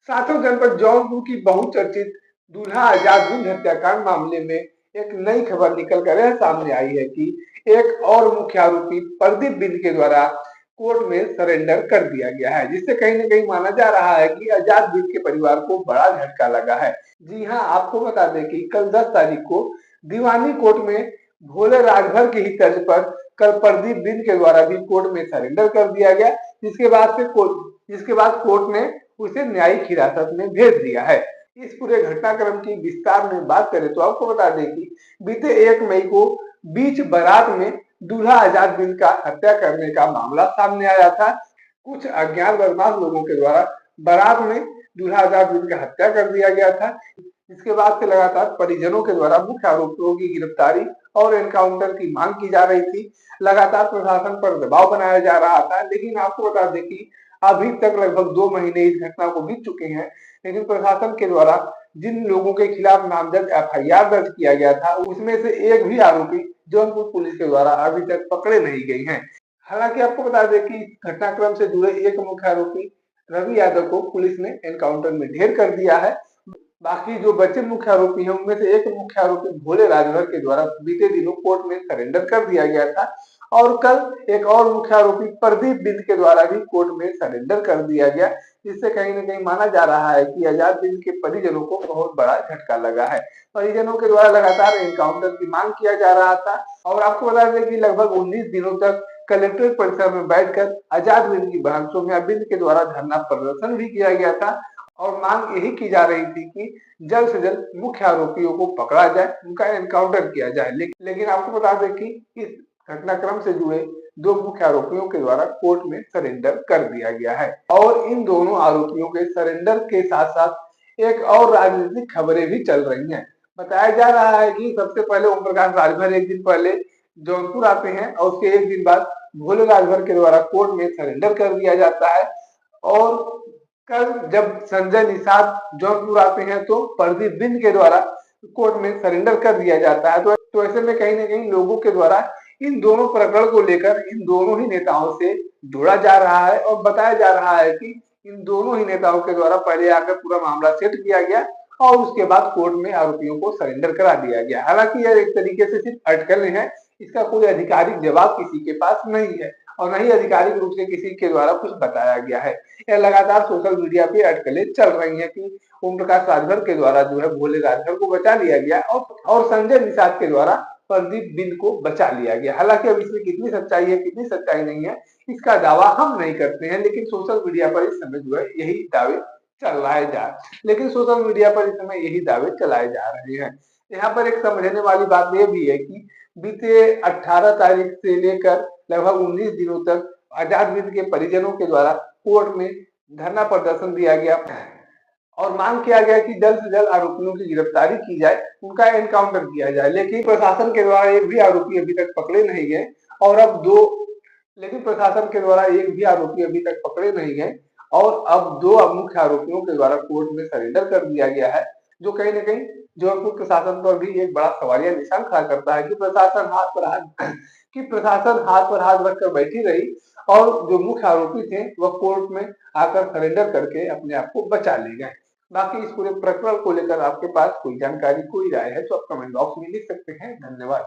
साथों जनपद जौनपुर की बहुचर्चित दूल्हा आजाद हिंद हत्याकांड मामले में एक नई खबर निकल कर यह सामने आई है कि एक और मुख्य आरोपी प्रदीप बिंद के द्वारा कोर्ट में सरेंडर कर दिया गया है, जिससे कहीं न कहीं माना जा रहा है कि आजाद बिंद के परिवार को बड़ा झटका लगा है। जी हाँ, आपको बता दें कि कल 10 तारीख को दीवानी कोर्ट में भोले राजभर की ही तर्ज पर कल प्रदीप बिंद के द्वारा भी कोर्ट में सरेंडर कर दिया गया, जिसके बाद कोर्ट ने उसे न्यायिक हिरासत में भेज दिया है। इस पूरे घटनाक्रम की विस्तार में बात करें तो आपको बता दें कि बीते 1 मई को बीच बारात में दूल्हा आजाद बिंद का हत्या करने का मामला सामने आया था। कुछ अज्ञात बदमाश लोगों के द्वारा बारात में दूल्हा आजाद बिंद का हत्या कर दिया गया था। इसके बाद से लगातार परिजनों के द्वारा मुख्य आरोपियों की गिरफ्तारी और एनकाउंटर की मांग की जा रही थी। लगातार प्रशासन पर दबाव बनाया जा रहा था, लेकिन आपको बता दें कि अभी तक लगभग 2 महीने इस घटना को बीत चुके हैं, लेकिन प्रशासन के द्वारा जिन लोगों के खिलाफ नामजद एफआईआर दर्ज किया गया था, उसमें से एक भी आरोपी जौनपुर पुलिस के द्वारा अभी तक पकड़े नहीं गए हैं। हालांकि आपको बता दें कि घटनाक्रम से जुड़े एक मुख्य आरोपी रवि यादव को पुलिस ने एनकाउंटर में ढेर कर दिया है। बाकी जो बचे मुख्य आरोपी हैं, उनमें से एक मुख्य आरोपी भोले राजभर के द्वारा बीते दिनों कोर्ट में सरेंडर कर दिया गया था और कल एक और मुख्य आरोपी प्रदीप बिंद के द्वारा भी कोर्ट में सरेंडर कर दिया गया, जिससे कहीं न कहीं माना जा रहा है कि आजाद बिंद के परिजनों को बहुत बड़ा झटका लगा है। परिजनों के द्वारा लगातार एनकाउंटर की मांग किया जा रहा था और आपको बता दें कि लगभग 19 दिनों तक कलेक्ट्रेट परिसर में बैठकर आजाद बिंद की बहन सोम्या बिंद के द्वारा धरना प्रदर्शन भी किया गया था और मांग यही की जा रही थी कि जल्द से जल्द मुख्य आरोपियों को पकड़ा जाए, उनका एनकाउंटर किया जाए। लेकिन आपको बता दें कि इस घटनाक्रम से जुड़े 2 मुख्य आरोपियों के द्वारा कोर्ट में सरेंडर कर दिया गया है और इन दोनों आरोपियों के सरेंडर के साथ साथ एक और राजनीतिक खबरें भी चल रही हैं। बताया जा रहा है कि सबसे पहले ओम प्रकाश राजभर एक दिन पहले जौनपुर आते हैं और उसके एक दिन बाद भोले राजभर के द्वारा कोर्ट में सरेंडर कर दिया जाता है और कल जब संजय निषाद जौनपुर आते हैं तो प्रदीप बिंद के द्वारा कोर्ट में सरेंडर कर दिया जाता है। तो ऐसे में कहीं न कहीं लोगों के द्वारा इन दोनों प्रकरण को लेकर इन दोनों ही नेताओं से जोड़ा जा रहा है और बताया जा रहा है कि इन दोनों ही नेताओं के द्वारा पहले आकर पूरा मामला सेट किया गया और उसके बाद कोर्ट में आरोपियों को सरेंडर करा दिया गया। हालांकि यह एक तरीके से सिर्फ अटकलें हैं, इसका कोई आधिकारिक जवाब किसी के पास नहीं है और न ही आधिकारिक रूप से किसी के द्वारा कुछ बताया गया है। यह लगातार सोशल मीडिया पे अटकलें चल रही हैं कि ओम प्रकाश राजभर के द्वारा जो है भोले राजभर को बचा लिया गया और संजय निषाद के द्वारा प्रदीप बिंद को बचा लिया गया। हालांकि अब इसमें कितनी सच्चाई है कितनी सच्चाई नहीं है, इसका दावा हम नहीं करते हैं, लेकिन सोशल मीडिया पर इस समय जो है यही दावे चलाए जा लेकिन सोशल मीडिया पर इस समय यही दावे चलाए जा रहे हैं। यहाँ पर एक समझने वाली बात यह भी है कि बीते 18 तारीख से लेकर लगभग 19 दिनों तक आजाद बिंद के परिजनों के द्वारा कोर्ट में धरना प्रदर्शन दिया गया और मांग किया गया कि जल्द से जल्द आरोपियों की गिरफ्तारी की जाए, उनका एनकाउंटर किया जाए, लेकिन प्रशासन के द्वारा एक भी आरोपी अभी तक पकड़े नहीं गए और अब दो लेकिन प्रशासन के द्वारा एक भी आरोपी अभी तक पकड़े नहीं गए और अब 2 मुख्य आरोपियों के द्वारा कोर्ट में सरेंडर कर दिया गया है, जो कहीं न कहीं जौनपुर प्रशासन पर भी एक बड़ा सवालिया निशान खड़ा करता है कि प्रशासन हाथ पर हाथ रखकर बैठी रही और जो मुख्य आरोपी थे वह कोर्ट में आकर सरेंडर करके अपने आप को बचा ले गए। बाकी इस पूरे प्रकरण को लेकर आपके पास कोई जानकारी कोई राय है तो आप कमेंट बॉक्स में लिख सकते हैं। धन्यवाद।